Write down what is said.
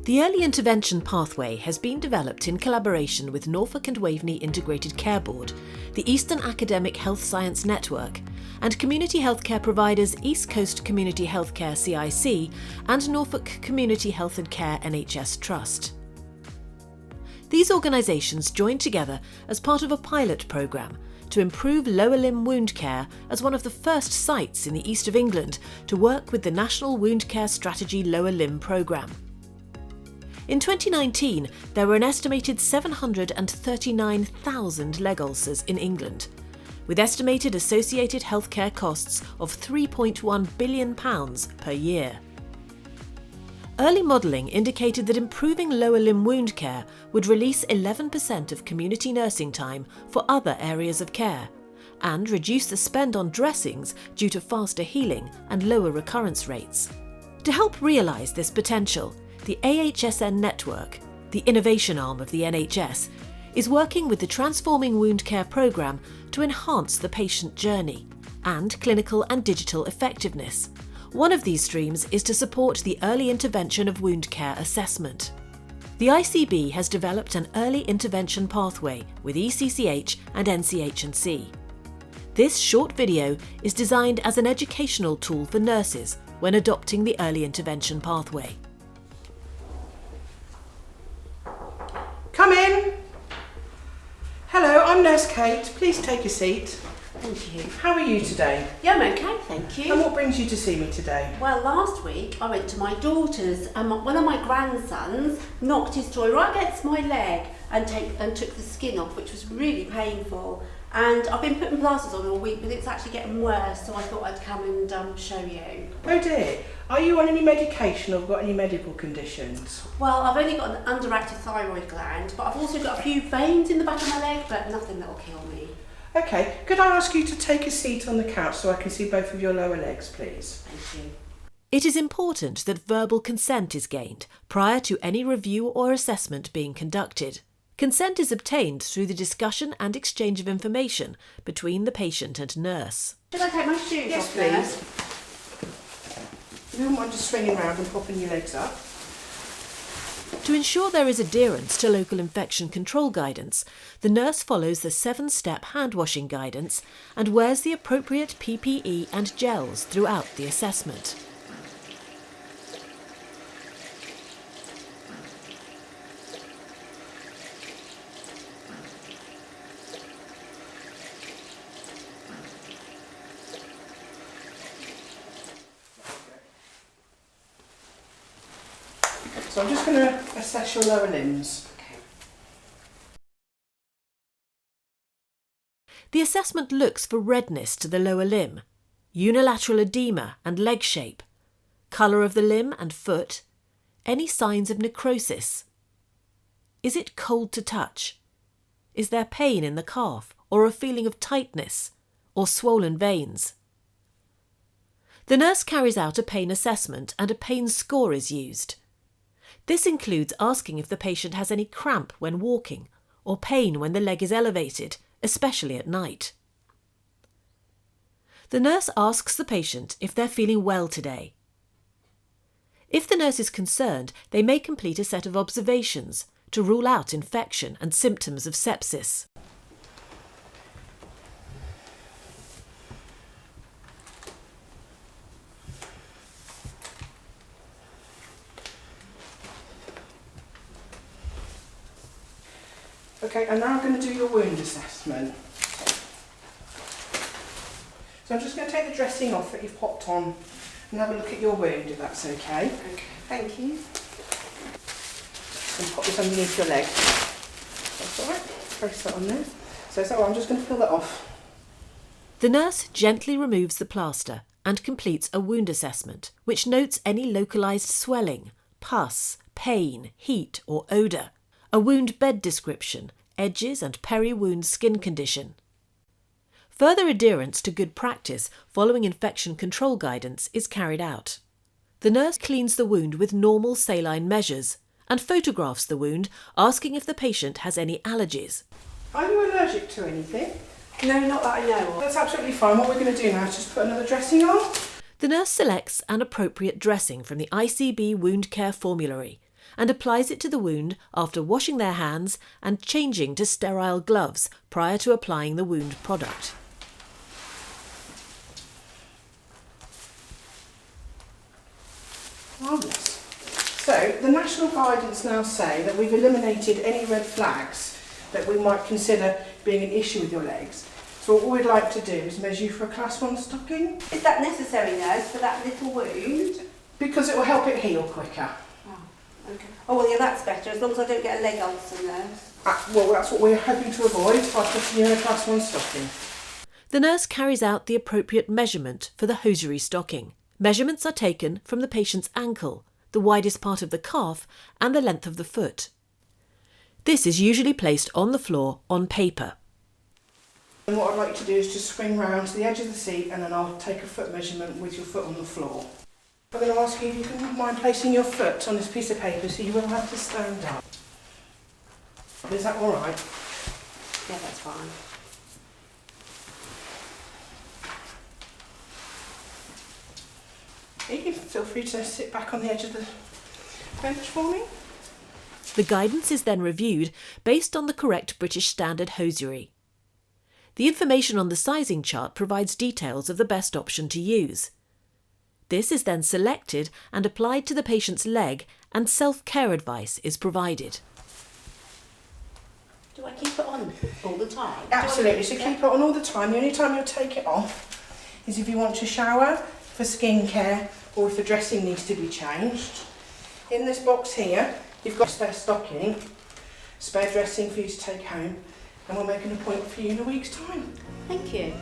The early intervention pathway has been developed in collaboration with Norfolk and Waveney Integrated Care Board, the Eastern Academic Health Science Network, and community healthcare providers East Coast Community Healthcare CIC and Norfolk Community Health and Care NHS Trust. These organisations joined together as part of a pilot programme to improve lower limb wound care as one of the first sites in the east of England to work with the National Wound Care Strategy Lower Limb Programme. In 2019, there were an estimated 739,000 leg ulcers in England, with estimated associated healthcare costs of £3.1 billion per year. Early modelling indicated that improving lower limb wound care would release 11% of community nursing time for other areas of care and reduce the spend on dressings due to faster healing and lower recurrence rates. To help realise this potential, the AHSN network, the innovation arm of the NHS, is working with the Transforming Wound Care programme to enhance the patient journey and clinical and digital effectiveness. One of these streams is to support the early intervention of wound care assessment. The ICB has developed an early intervention pathway with ECCH and NCH&C. This short video is designed as an educational tool for nurses when adopting the early intervention pathway. Come in. Hello, I'm Nurse Kate. Please take a seat. Thank you. How are you today? Yeah, I'm okay, thank you. And what brings you to see me today? Well, last week I went to my daughter's and one of my grandsons knocked his toy right against my leg and took the skin off, which was really painful. And I've been putting plasters on all week, but it's actually getting worse, so I thought I'd come and show you. Oh dear. Are you on any medication or got any medical conditions? Well, I've only got an underactive thyroid gland, but I've also got a few veins in the back of my leg, but nothing that'll kill me. Okay, could I ask you to take a seat on the couch so I can see both of your lower legs, please? Thank you. It is important that verbal consent is gained prior to any review or assessment being conducted. Consent is obtained through the discussion and exchange of information between the patient and nurse. Should I take my shoes Yes, off please. now? You don't mind just swinging round and popping your legs up? To ensure there is adherence to local infection control guidance, the nurse follows the 7-step hand washing guidance and wears the appropriate PPE and gels throughout the assessment. So I'm just going to assess your lower limbs. Okay. The assessment looks for redness to the lower limb, unilateral edema and leg shape, colour of the limb and foot, any signs of necrosis. Is it cold to touch? Is there pain in the calf or a feeling of tightness or swollen veins? The nurse carries out a pain assessment and a pain score is used. This includes asking if the patient has any cramp when walking or pain when the leg is elevated, especially at night. The nurse asks the patient if they're feeling well today. If the nurse is concerned, they may complete a set of observations to rule out infection and symptoms of sepsis. Okay, and now I'm going to do your wound assessment. So I'm just going to take the dressing off that you've popped on and have a look at your wound, if that's okay. Okay, thank you. And pop this underneath your leg. That's all right. Press that on there. So I'm just going to peel that off. The nurse gently removes the plaster and completes a wound assessment, which notes any localised swelling, pus, pain, heat or odour, a wound bed description, edges and peri-wound skin condition. Further adherence to good practice following infection control guidance is carried out. The nurse cleans the wound with normal saline measures and photographs the wound, asking if the patient has any allergies. Are you allergic to anything? No, not that I know of. That's absolutely fine. What we're going to do now is just put another dressing on. The nurse selects an appropriate dressing from the ICB wound care formulary and applies it to the wound after washing their hands and changing to sterile gloves prior to applying the wound product. Marvellous. So, the national guidance now say that we've eliminated any red flags that we might consider being an issue with your legs. So what we'd like to do is measure you for a class 1 stocking. Is that necessary, nurse, for that little wound? Because it will help it heal quicker. Oh, okay. Oh, well, yeah, that's better, as long as I don't get a leg ulcer, nurse. Well, that's what we're hoping to avoid by putting you in a class 1 stocking. The nurse carries out the appropriate measurement for the hosiery stocking. Measurements are taken from the patient's ankle, the widest part of the calf, and the length of the foot. This is usually placed on the floor on paper. And what I'd like to do is just swing round to the edge of the seat and then I'll take a foot measurement with your foot on the floor. I'm going to ask you if you can mind placing your foot on this piece of paper so you will have to stand up. Is that all right? Yeah, that's fine. You can feel free to sit back on the edge of the bench for me. The guidance is then reviewed based on the correct British Standard hosiery. The information on the sizing chart provides details of the best option to use. This is then selected and applied to the patient's leg, and self-care advice is provided. Do I keep it on all the time? Absolutely, so keep it on all the time. The only time you'll take it off is if you want to shower, for skincare, or if the dressing needs to be changed. In this box here, you've got spare stocking, spare dressing for you to take home, and we'll make an appointment for you in a week's time. Thank you.